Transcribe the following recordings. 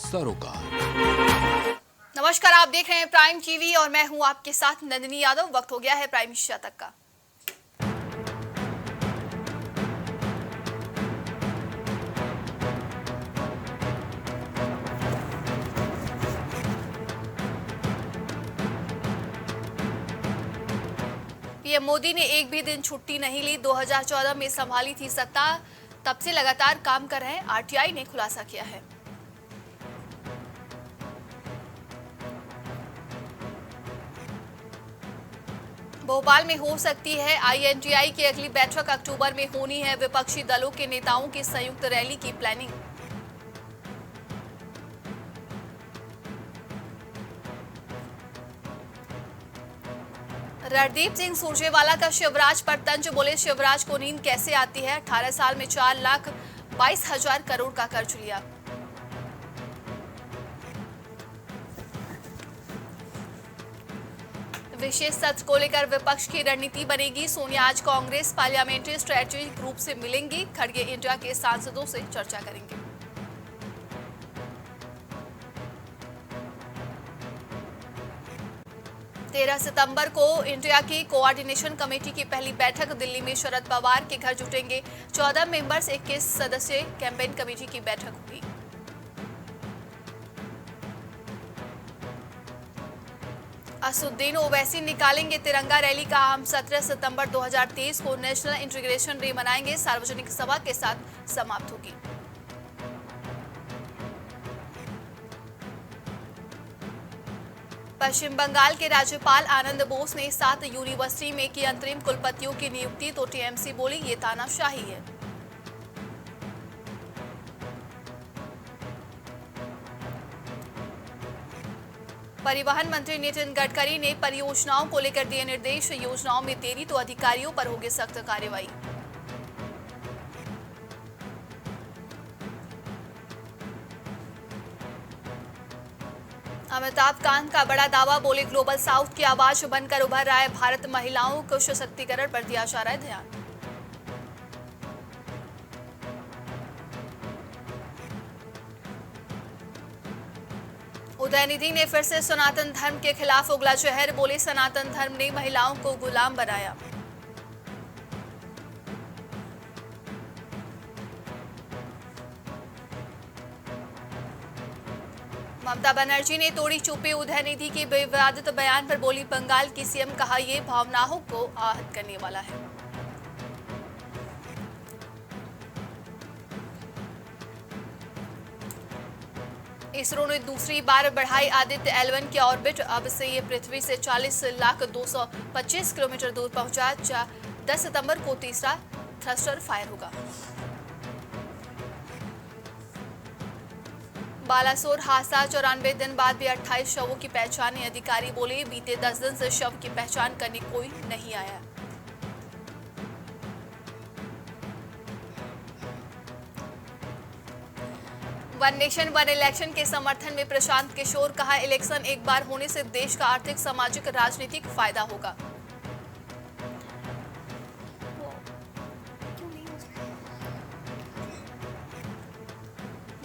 सरोकार। नमस्कार, आप देख रहे हैं प्राइम टीवी और मैं हूं आपके साथ नंदिनी यादव। वक्त हो गया है प्राइम शतक का। पीएम मोदी ने एक भी दिन छुट्टी नहीं ली। 2014 में संभाली थी सत्ता, तब से लगातार काम कर रहे हैं, आरटीआई ने खुलासा किया है। भोपाल में हो सकती है आईएनटीआई की अगली बैठक, अक्टूबर में होनी है। विपक्षी दलों के नेताओं की संयुक्त रैली की प्लानिंग। रणदीप सिंह सुरजेवाला का शिवराज पर तंज, बोले शिवराज को नींद कैसे आती है। 18 साल में 4,22,000 करोड़ का कर्ज लिया। विशेष सत्र को लेकर विपक्ष की रणनीति बनेगी। सोनिया आज कांग्रेस पार्लियामेंट्री स्ट्रेटेजिक ग्रुप से मिलेंगी। खड़गे इंडिया के सांसदों से चर्चा करेंगे। तेरह सितंबर को इंडिया की कोऑर्डिनेशन कमेटी की पहली बैठक दिल्ली में शरद पवार के घर जुटेंगे। 14 मेंबर्स 21 सदस्यीय कैंपेन कमेटी की बैठक होगी। असुद्दीन ओवैसी निकालेंगे तिरंगा रैली का। हम 17 सितंबर 2023 को नेशनल इंटीग्रेशन डे मनाएंगे। सार्वजनिक सभा के साथ समाप्त होगी। पश्चिम बंगाल के राज्यपाल आनंद बोस ने 7 यूनिवर्सिटी में की अंतरिम कुलपतियों की नियुक्ति, तो टीएमसी बोली ये तानाशाही है। परिवहन मंत्री नितिन गडकरी ने परियोजनाओं को लेकर दिए निर्देश। योजनाओं में देरी तो अधिकारियों पर होगी सख्त कार्रवाई। अमिताभ कांत का बड़ा दावा, बोले ग्लोबल साउथ की आवाज बनकर उभर रहा है भारत। महिलाओं को सशक्तिकरण पर दिया जा रहा है ध्यान। उदयनिधि ने फिर से सनातन धर्म के खिलाफ उगला जहर, बोले सनातन धर्म ने महिलाओं को गुलाम बनाया। ममता बनर्जी ने तोड़ी चुप्पी। उदयनिधि के विवादित बयान पर बोली बंगाल की सीएम, कहा ये भावनाओं को आहत करने वाला है। इसरो ने दूसरी बार बढ़ाई आदित्य L1 की ऑर्बिट। अब से ये पृथ्वी से 40,02,25 किलोमीटर दूर पहुंचा। 10 सितंबर को तीसरा थ्रस्टर फायर होगा। बालासोर हादसा, 94 दिन बाद भी 28 शवों की पहचान। अधिकारी बोले बीते 10 दिन से शव की पहचान करने कोई नहीं आया। वन नेशन वन इलेक्शन के समर्थन में प्रशांत किशोर, कहा इलेक्शन एक बार होने से देश का आर्थिक, सामाजिक, राजनीतिक फायदा होगा।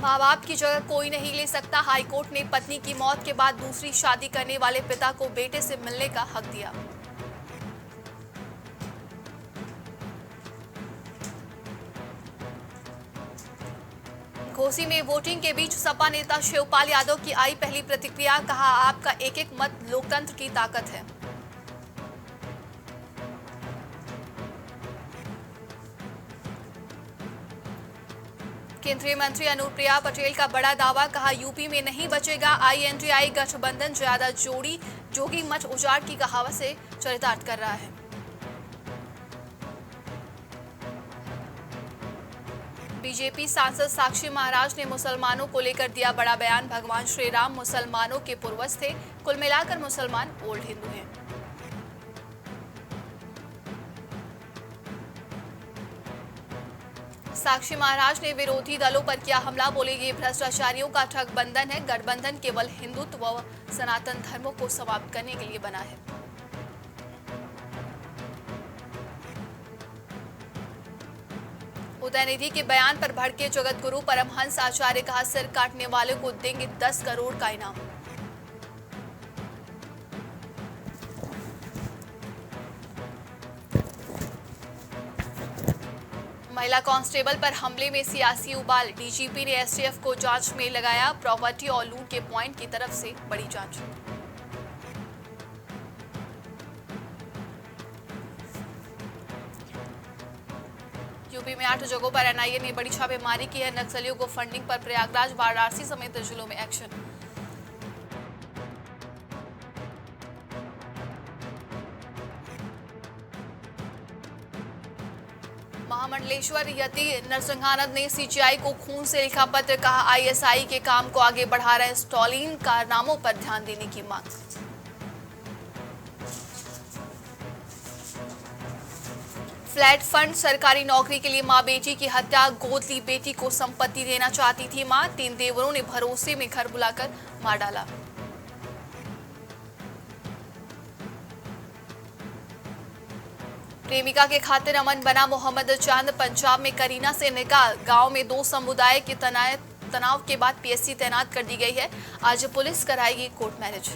माँ बाप की जगह कोई नहीं ले सकता। हाईकोर्ट ने पत्नी की मौत के बाद दूसरी शादी करने वाले पिता को बेटे से मिलने का हक दिया। घोसी में वोटिंग के बीच सपा नेता शिवपाल यादव की आई पहली प्रतिक्रिया, कहा आपका एक एक मत लोकतंत्र की ताकत है। केंद्रीय मंत्री अनुप्रिया पटेल का बड़ा दावा, कहा यूपी में नहीं बचेगा आईएनडीआई गठबंधन। ज्यादा जोगी मठ उजाड़ की कहावत से चरितार्थ कर रहा है। बीजेपी सांसद साक्षी महाराज ने मुसलमानों को लेकर दिया बड़ा बयान। भगवान श्री राम मुसलमानों के पूर्वज थे, कुल मिलाकर मुसलमान ओल्ड हिंदू हैं। साक्षी महाराज ने विरोधी दलों पर किया हमला, बोले ये भ्रष्टाचारियों का ठगबंधन है। गठबंधन केवल हिंदुत्व व सनातन धर्मों को समाप्त करने के लिए बना है। उदयनिधि के बयान पर भड़के जगत गुरु परमहंस आचार्य, कहा सिर काटने वाले को देंगे 10 करोड़ का इनाम। महिला कांस्टेबल पर हमले में सियासी उबाल, डीजीपी ने एसटीएफ को जांच में लगाया। प्रॉपर्टी और लूट के पॉइंट की तरफ से बड़ी जांच। यूपी में 8 जगहों पर एनआईए ने बड़ी छापेमारी की है। नक्सलियों को फंडिंग पर प्रयागराज, वाराणसी समेत जिलों में एक्शन। महामंडलेश्वर यति नरसिंहानंद ने सीजीआई को खून से लिखा पत्र, कहा आईएसआई के काम को आगे बढ़ा रहे स्टॉलिन, कारनामों पर ध्यान देने की मांग। फ्लैट फंड, सरकारी नौकरी के लिए मां बेटी की हत्या, गोद ली बेटी को संपत्ति देना चाहती थी मां, 3 देवरों ने भरोसे में घर बुलाकर मार डाला। प्रेमिका के खातिर अमन बना मोहम्मद चांद, पंजाब में करीना से निकाह, गांव में 2 समुदाय के तनाव के बाद पीएससी तैनात कर दी गई है। आज पुलिस कराएगी कोर्ट मैरिज।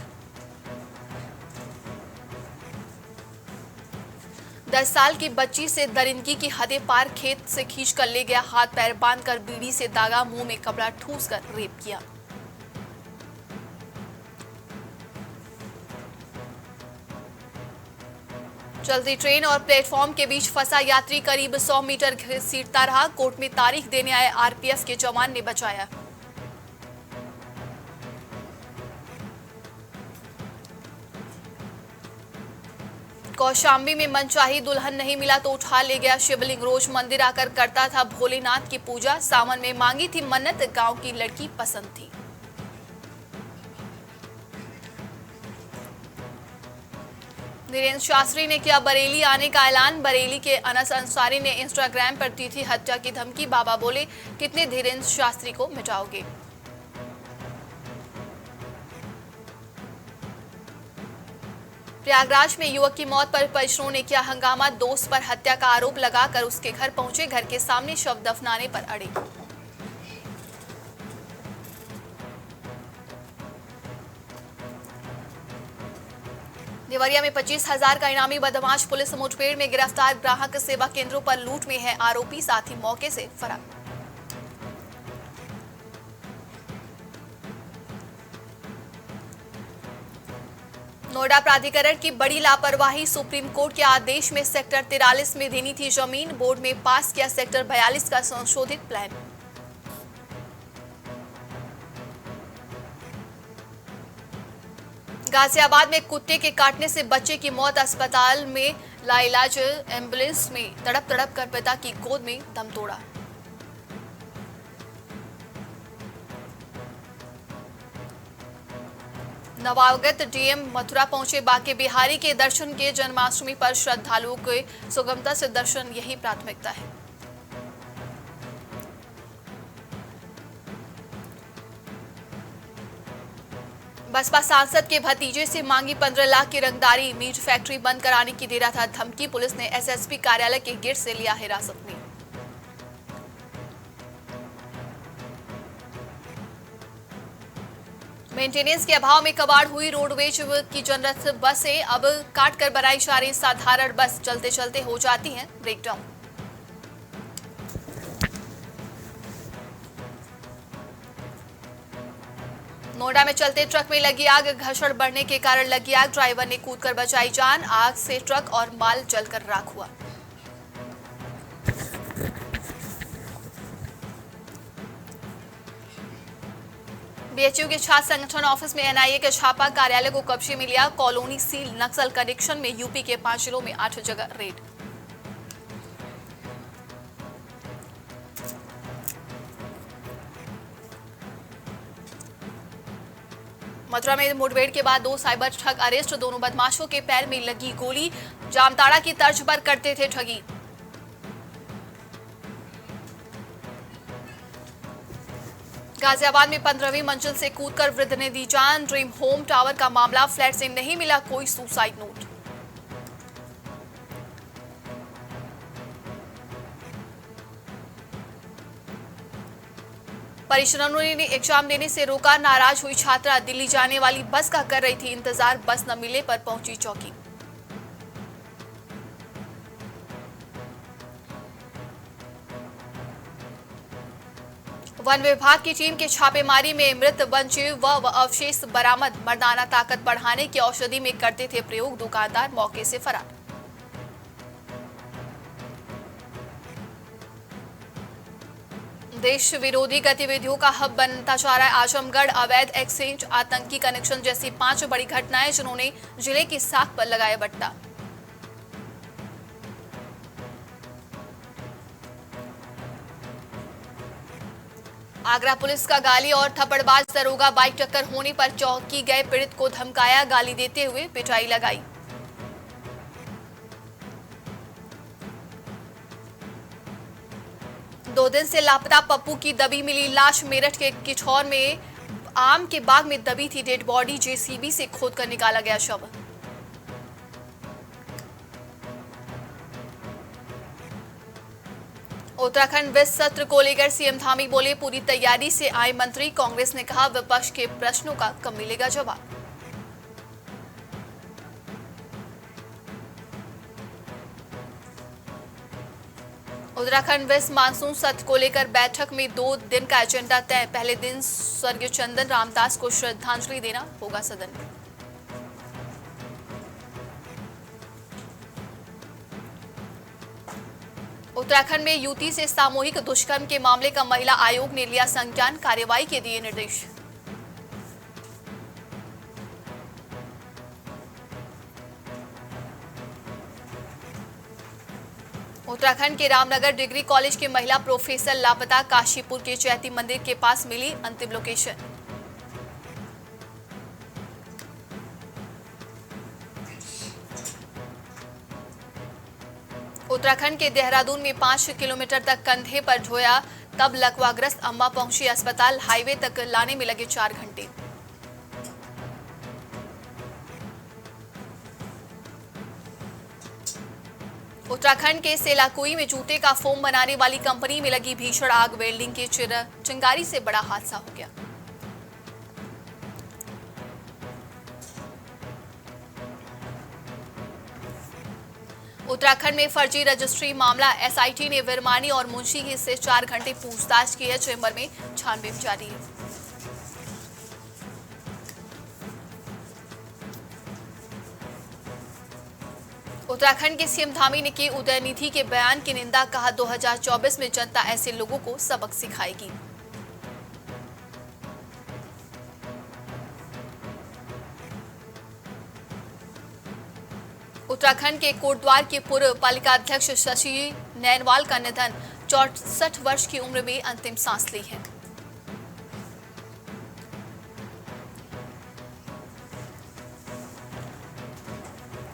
10 साल की बच्ची से दरिंदगी की हदें पार, खेत से खींच कर ले गया, हाथ पैर बांधकर बीड़ी से दागा, मुंह में कपड़ा ठूस कर रेप किया। चलती ट्रेन और प्लेटफॉर्म के बीच फंसा यात्री, करीब 100 मीटर घसीटता रहा। कोर्ट में तारीख देने आए आरपीएफ के जवान ने बचाया। कौशाम्बी में मनचाही दुल्हन नहीं मिला तो उठा ले गया शिवलिंग, रोज मंदिर आकर करता था भोलेनाथ की पूजा, सावन में मांगी थी मन्नत, गांव की लड़की पसंद थी। धीरेन्द्र शास्त्री ने किया बरेली आने का ऐलान, बरेली के अनस अंसारी ने इंस्टाग्राम पर दी थी हत्या की धमकी, बाबा बोले कितने धीरेन्द्र शास्त्री को मिटाओगे। प्रयागराज में युवक की मौत पर परिजनों ने किया हंगामा, दोस्त पर हत्या का आरोप लगाकर उसके घर पहुंचे, घर के सामने शव दफनाने पर अड़े। देवरिया में 25,000 का इनामी बदमाश, पुलिस मुठभेड़ में गिरफ्तार, ग्राहक सेवा केंद्रों पर लूट में है आरोपी, साथ ही मौके से फरार। नोएडा प्राधिकरण की बड़ी लापरवाही, सुप्रीम कोर्ट के आदेश में सेक्टर 43 में देनी थी जमीन, बोर्ड में पास किया सेक्टर 42 का संशोधित प्लान। गाजियाबाद में कुत्ते के काटने से बच्चे की मौत, अस्पताल में लाइलाज, एम्बुलेंस में तड़प तड़प कर पिता की गोद में दम तोड़ा। नवागत डीएम मथुरा पहुंचे, बांके बिहारी के दर्शन के, जन्माष्टमी पर श्रद्धालुओं के सुगमता से दर्शन यही प्राथमिकता है। बसपा सांसद के भतीजे से मांगी 15 लाख की रंगदारी, मीट फैक्ट्री बंद कराने की दे रहा था धमकी, पुलिस ने एसएसपी कार्यालय के गेट से लिया हिरासत में। मेंटेनेंस के अभाव में कबाड़ हुई रोडवेज की जनरत बसें, अब काट कर बनाई जा रही साधारण बस, चलते चलते हो जाती हैं ब्रेकडाउन। नोएडा में चलते ट्रक में लगी आग, घर्षण बढ़ने के कारण लगी आग, ड्राइवर ने कूदकर बचाई जान, आग से ट्रक और माल जलकर राख हुआ। बीएचयू के छात्र संगठन ऑफिस में एनआईए का छापा, कार्यालय को कब्जे में लिया, कॉलोनी सील, नक्सल कनेक्शन में यूपी के 5 जिलों में 8 जगह रेड। मथुरा में मुठभेड़ के बाद 2 साइबर ठग अरेस्ट, दोनों बदमाशों के पैर में लगी गोली, जामताड़ा की तर्ज पर करते थे ठगी। गाजियाबाद में 15वीं मंजिल से कूदकर वृद्ध ने दी जान, ड्रीम होम टावर का मामला, फ्लैट से नहीं मिला कोई सुसाइड नोट। परिजनों ने एग्जाम देने से रोका, नाराज हुई छात्रा दिल्ली जाने वाली बस का कर रही थी इंतजार, बस न मिले पर पहुंची चौकी। वन विभाग की टीम के छापेमारी में मृत वन्यजीव व अवशेष बरामद, मर्दाना ताकत बढ़ाने की औषधि में करते थे प्रयोग, दुकानदार मौके से फरार। देश विरोधी गतिविधियों का हब बनता जा रहा है आजमगढ़, अवैध एक्सचेंज, आतंकी कनेक्शन जैसी 5 बड़ी घटनाएं जिन्होंने जिले की साख पर लगाया बट्टा। आगरा पुलिस का गाली और थप्पड़बाज दरोगा, बाइक टक्कर होने पर चौकी गए पीड़ित को धमकाया, गाली देते हुए पिटाई लगाई। दो दिन से लापता पप्पू की दबी मिली लाश, मेरठ के किछौर में आम के बाग में दबी थी डेड बॉडी, जेसीबी से खोदकर निकाला गया शव। उत्तराखंड वित्त सत्र को लेकर सीएम धामी बोले, पूरी तैयारी से आए मंत्री, कांग्रेस ने कहा विपक्ष के प्रश्नों का कब मिलेगा जवाब। उत्तराखंड वित्त मानसून सत्र को लेकर बैठक में 2 दिन का एजेंडा तय, पहले दिन स्वर्गीय चंदन रामदास को श्रद्धांजलि देना होगा सदन में। उत्तराखंड में युवती से सामूहिक दुष्कर्म के मामले का महिला आयोग ने लिया संज्ञान, कार्रवाई के दिए निर्देश। उत्तराखंड के रामनगर डिग्री कॉलेज की महिला प्रोफेसर लापता, काशीपुर के चैती मंदिर के पास मिली अंतिम लोकेशन। उत्तराखंड के देहरादून में 5 किलोमीटर तक कंधे पर ढोया, तब लकवाग्रस्त अम्मा पहुंची अस्पताल, हाईवे तक लाने में लगे 4 घंटे। उत्तराखंड के सेलाकुई में जूते का फोम बनाने वाली कंपनी में लगी भीषण आग, वेल्डिंग की चिंगारी से बड़ा हादसा हो गया। उत्तराखंड में फर्जी रजिस्ट्री मामला, एसआईटी ने विरमानी और मुंशी से 4 घंटे पूछताछ की है, चेंबर में छानबीन जारी है। उत्तराखंड के सीएम धामी ने की उदयनिधि के बयान की निंदा, कहा 2024 में जनता ऐसे लोगों को सबक सिखाएगी। उत्तराखंड के कोटद्वार के पूर्व पालिकाध्यक्ष शशि नैनवाल का निधन, 64 वर्ष की उम्र में अंतिम सांस ली है।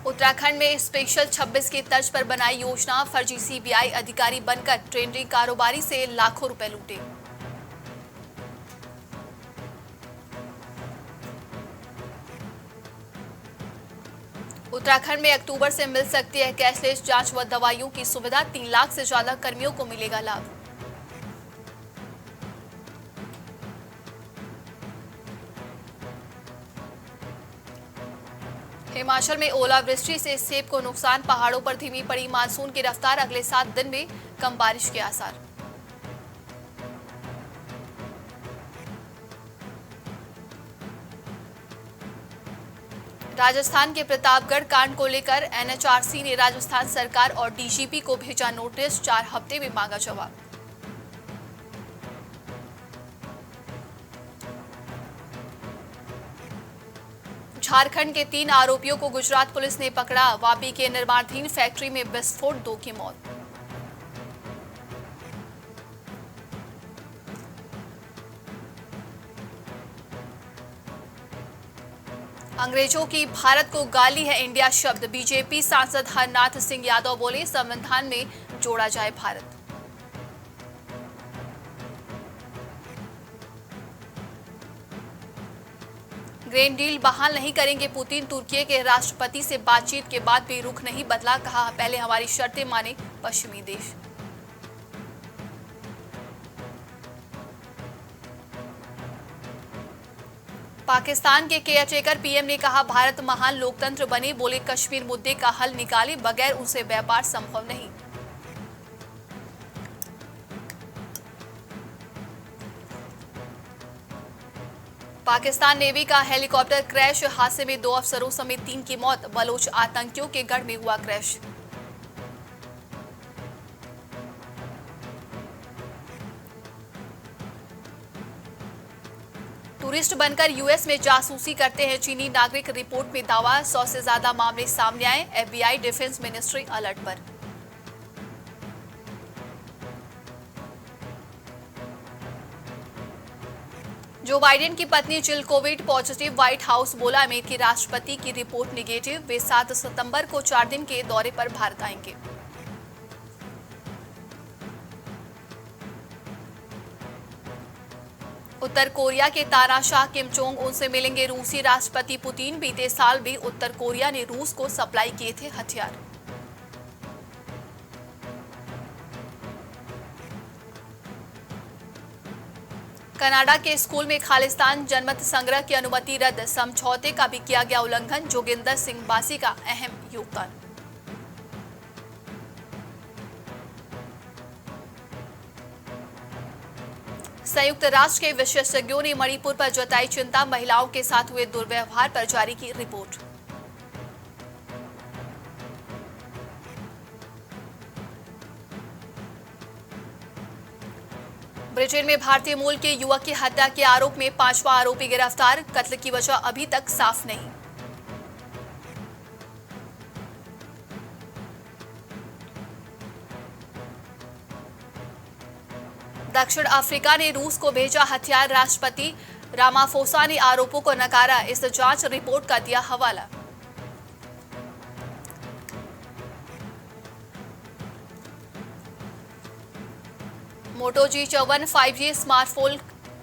उत्तराखंड में स्पेशल 26 की तर्ज पर बनाई योजना, फर्जी सीबीआई अधिकारी बनकर ट्रेंडिंग कारोबारी से लाखों रुपए लूटे। उत्तराखंड में अक्टूबर से मिल सकती है कैशलेस जांच व दवाइयों की सुविधा, 3 लाख से ज्यादा कर्मियों को मिलेगा लाभ। हिमाचल में ओलावृष्टि से सेब को नुकसान, पहाड़ों पर धीमी पड़ी मानसून की रफ्तार, अगले 7 दिन में कम बारिश के आसार। राजस्थान के प्रतापगढ़ कांड को लेकर एनएचआरसी ने राजस्थान सरकार और डीजीपी को भेजा नोटिस, 4 हफ्ते में मांगा जवाब। झारखंड के 3 आरोपियों को गुजरात पुलिस ने पकड़ा, वापी के निर्माणाधीन फैक्ट्री में विस्फोट, 2 की मौत। अंग्रेजों की भारत को गाली है इंडिया शब्द, बीजेपी सांसद हरनाथ सिंह यादव बोले, संविधान में जोड़ा जाए भारत। ग्रेन डील बहाल नहीं करेंगे पुतिन, तुर्की के राष्ट्रपति से बातचीत के बाद भी रुख नहीं बदला, कहा पहले हमारी शर्तें माने पश्चिमी देश। पाकिस्तान के केयरटेकर पीएम ने कहा, भारत महान लोकतंत्र बने, बोले कश्मीर मुद्दे का हल निकाले बगैर उनसे व्यापार संभव नहीं। पाकिस्तान नेवी का हेलीकॉप्टर क्रैश, हादसे में 2 अफसरों समेत 3 की मौत, बलोच आतंकियों के गढ़ में हुआ क्रैश। टूरिस्ट बनकर यूएस में जासूसी करते हैं चीनी नागरिक, रिपोर्ट में दावा, 100 से ज्यादा मामले सामने आए, एफबीआई डिफेंस मिनिस्ट्री अलर्ट पर। जो बाइडेन की पत्नी जिल कोविड पॉजिटिव, व्हाइट हाउस बोला अमेरिकी राष्ट्रपति की रिपोर्ट निगेटिव, वे 7 सितंबर को 4 दिन के दौरे पर भारत आएंगे। उत्तर कोरिया के तानाशाह किम जोंग उन से मिलेंगे रूसी राष्ट्रपति पुतिन, बीते साल भी उत्तर कोरिया ने रूस को सप्लाई किए थे हथियार। कनाडा के स्कूल में खालिस्तान जनमत संग्रह की अनुमति रद्द, समझौते का भी किया गया उल्लंघन, जोगिंदर सिंह बासी का अहम योगदान। संयुक्त राष्ट्र के विशेषज्ञों ने मणिपुर पर जताई चिंता, महिलाओं के साथ हुए दुर्व्यवहार पर जारी की रिपोर्ट। ब्रिटेन में भारतीय मूल के युवक की हत्या के आरोप में 5वां आरोपी गिरफ्तार, कत्ल की वजह अभी तक साफ नहीं। दक्षिण अफ्रीका ने रूस को भेजा हथियार, राष्ट्रपति रामाफोसा ने आरोपों को नकारा, इस जांच रिपोर्ट का दिया हवाला। मोटो G54 5G स्मार्टफोन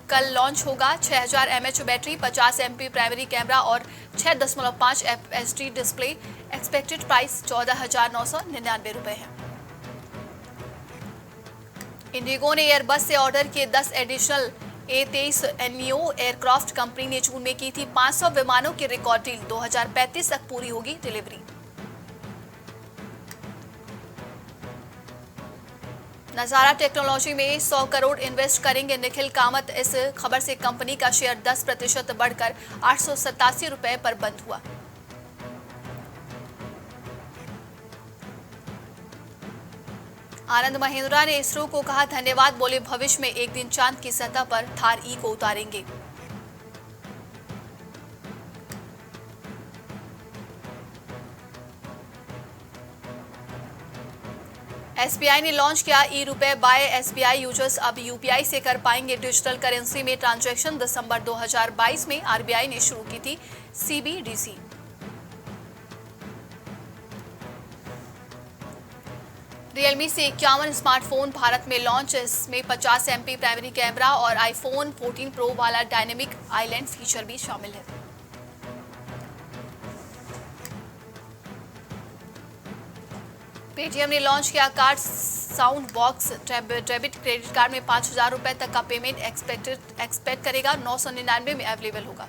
कल लॉन्च होगा, 6000 mAh battery, 50 MP primary camera और 6.5 FHD डिस्प्ले, एक्सपेक्टेड प्राइस 14,999 रुपए है। इंडिगो ने एयरबस से ऑर्डर किए 10 एडिशनल A23neo एयरक्राफ्ट, कंपनी ने जून में की थी 500 विमानों की रिकॉर्ड डील, 2035 तक पूरी होगी डिलीवरी। नजारा टेक्नोलॉजी में 100 करोड़ इन्वेस्ट करेंगे निखिल कामत, इस खबर से कंपनी का शेयर 10% बढ़कर 887 रुपए पर बंद हुआ। आनंद महिंद्रा ने इसरो को कहा धन्यवाद, बोले भविष्य में एक दिन चांद की सतह पर थार ई को उतारेंगे। एसबीआई ने लॉन्च किया ई-रुपए बाय एसबीआई, यूजर्स अब यूपीआई से कर पाएंगे डिजिटल करेंसी में ट्रांजैक्शन, दिसंबर 2022 में आरबीआई ने शुरू की थी सीबीडीसी। रियलमी से 51 स्मार्टफोन भारत में लॉन्च, इसमें 50 MP प्राइमरी कैमरा और आईफोन 14 प्रो वाला डायनेमिक आइलैंड फीचर भी शामिल है। पेटीएम ने लॉन्च किया card sound box, debit credit card में 5,000 रुपए तक का पेमेंट एक्सपेक्ट करेगा, 999 में अवेलेबल होगा।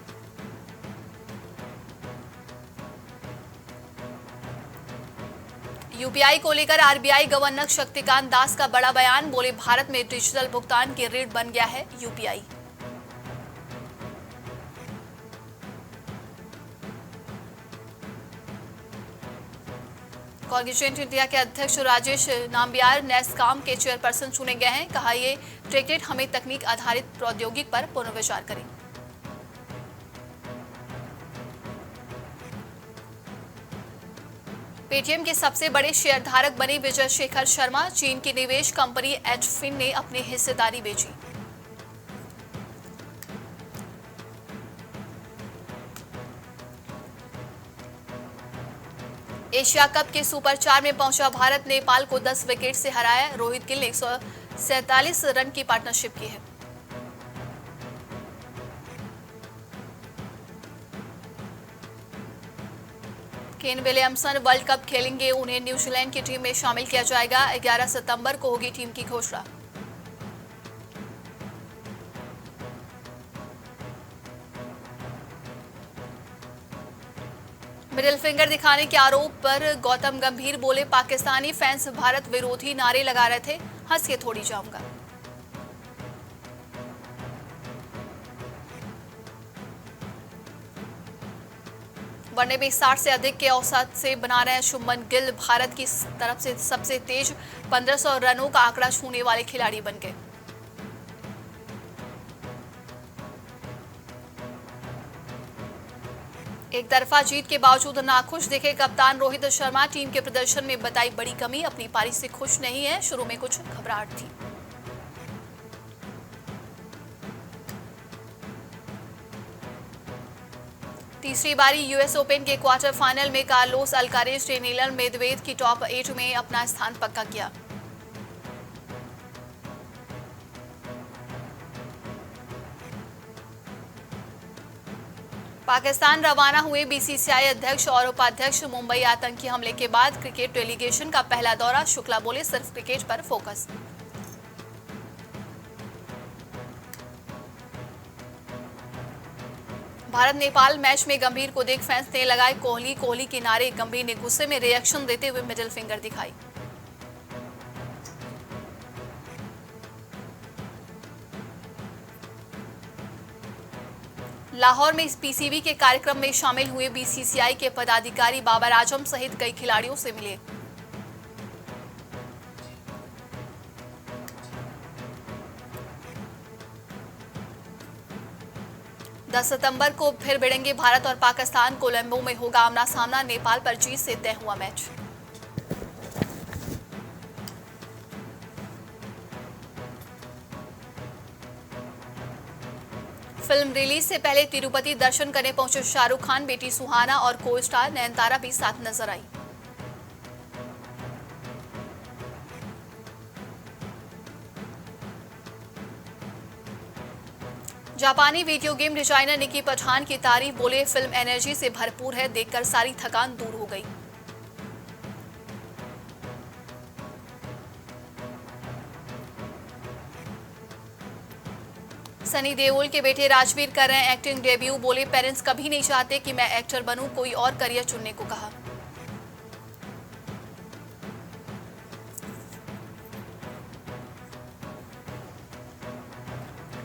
यूपीआई को लेकर आरबीआई गवर्नर शक्तिकांत दास का बड़ा बयान, बोले भारत में डिजिटल भुगतान की रीढ़ बन गया है यूपीआई। कॉग्निजेंट इंडिया के अध्यक्ष राजेश नाम्बियार नेस्कॉम के चेयरपर्सन चुने गए हैं, कहा ये टेकनेट हमें तकनीक आधारित प्रौद्योगिकी पर पुनर्विचार करें। पेटीएम के सबसे बड़े शेयरधारक बने विजय शेखर शर्मा, चीन की निवेश कंपनी एचफिन ने अपनी हिस्सेदारी बेची। एशिया कप के सुपर 4 में पहुंचा भारत, नेपाल को 10 विकेट से हराया, रोहित गिल ने 147 रन की पार्टनरशिप की है। केन विलियमसन वर्ल्ड कप खेलेंगे, उन्हें न्यूजीलैंड की टीम में शामिल किया जाएगा, 11 सितंबर को होगी टीम की घोषणा। मिडिल फिंगर दिखाने के आरोप पर गौतम गंभीर बोले, पाकिस्तानी फैंस भारत विरोधी नारे लगा रहे थे, हंस के थोड़ी जाऊंगा। वनडे में 60 से अधिक के औसत से बना रहे हैं शुभमन गिल, भारत की तरफ से सबसे तेज 1500 रनों का आंकड़ा छूने वाले खिलाड़ी बन गए। एक तरफा जीत के बावजूद नाखुश दिखे कप्तान रोहित शर्मा, टीम के प्रदर्शन में बताई बड़ी कमी, अपनी पारी से खुश नहीं है, शुरू में कुछ घबराहट थी। तीसरी बारी यूएस ओपन के क्वार्टर फाइनल में कार्लोस अल्कारेज ने नीलन मेदवेदेव की टॉप 8 में अपना स्थान पक्का किया। पाकिस्तान रवाना हुए बीसीसीआई अध्यक्ष और उपाध्यक्ष, मुंबई आतंकी हमले के बाद क्रिकेट डेलीगेशन का पहला दौरा, शुक्ला बोले सिर्फ क्रिकेट पर फोकस। भारत नेपाल मैच में गंभीर को देख फैंस ने लगाए कोहली कोहली के नारे, गंभीर ने गुस्से में रिएक्शन देते हुए मिडिल फिंगर दिखाई। लाहौर में इस पीसीबी के कार्यक्रम में शामिल हुए बीसीसीआई के पदाधिकारी बाबर आजम सहित कई खिलाड़ियों से मिले। दस सितंबर को फिर भिड़ेंगे भारत और पाकिस्तान, कोलंबो में होगा आमना सामना, नेपाल पर जीत से तय हुआ मैच। फिल्म रिलीज से पहले तिरुपति दर्शन करने पहुंचे शाहरुख खान, बेटी सुहाना और को स्टार नयनतारा भी साथ नजर आई। जापानी वीडियो गेम डिजाइनर निकी पठान की तारीफ, बोले फिल्म एनर्जी से भरपूर है, देखकर सारी थकान दूर हो गई। सनी देओल के बेटे राजवीर कर रहे हैं एक्टिंग डेब्यू, बोले पेरेंट्स कभी नहीं चाहते कि मैं एक्टर बनूं, कोई और करियर चुनने को कहा।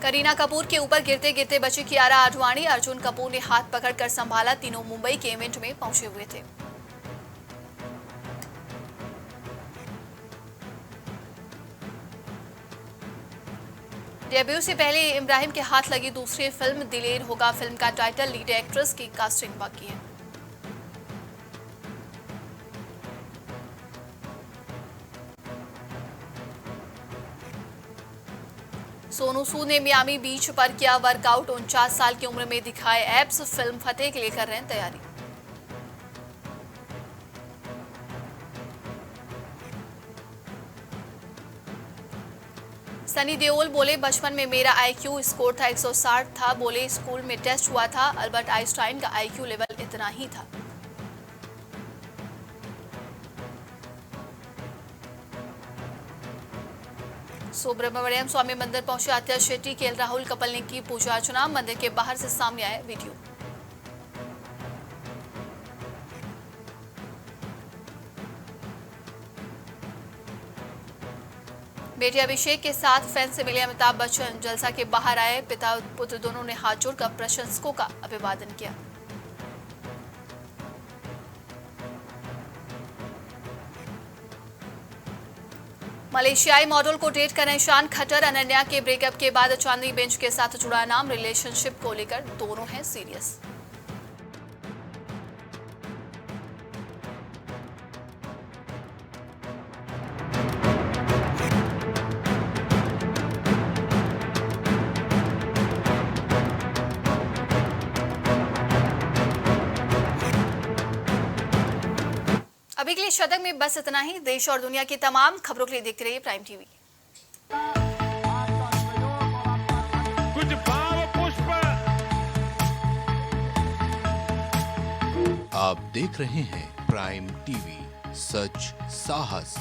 करीना कपूर के ऊपर गिरते गिरते बची कियारा आडवाणी, अर्जुन कपूर ने हाथ पकड़कर संभाला, तीनों मुंबई के इवेंट में पहुंचे हुए थे। डेब्यू से पहले इब्राहिम के हाथ लगी दूसरी फिल्म दिलेर होगा, फिल्म का टाइटल, लीड एक्ट्रेस की कास्टिंग बाकी है। सोनू सूद ने मियामी बीच पर किया वर्कआउट, 49 साल की उम्र में दिखाए एब्स, फिल्म फतेह के लिए कर रहे हैं तैयारी। सनी देओल बोले बचपन में मेरा आईक्यू स्कोर था 160 था, बोले स्कूल में टेस्ट हुआ था, अल्बर्ट आइंस्टाइन का आईक्यू लेवल इतना ही था। सुब्रमण्यम स्वामी मंदिर पहुंचे आत्या शेट्टी, केएल राहुल कपल ने की पूजा अर्चना, मंदिर के बाहर से सामने आए वीडियो। बेटे अभिषेक के साथ फैंस से मिले अमिताभ बच्चन, जलसा के बाहर आए, पिता पुत्र दोनों ने हाथ जोड़कर प्रशंसकों का अभिवादन किया। मलेशियाई मॉडल को डेट कर ईशान खट्टर, अनन्या के ब्रेकअप के बाद चांदनी बेंच के साथ जुड़ा नाम, रिलेशनशिप को लेकर दोनों हैं सीरियस। अभी के लिए शतक में बस इतना ही। देश और दुनिया की तमाम खबरों के लिए देखते रहिए प्राइम टीवी। कुछ भाव पुष्प। आप देख रहे हैं प्राइम टीवी, सच साहस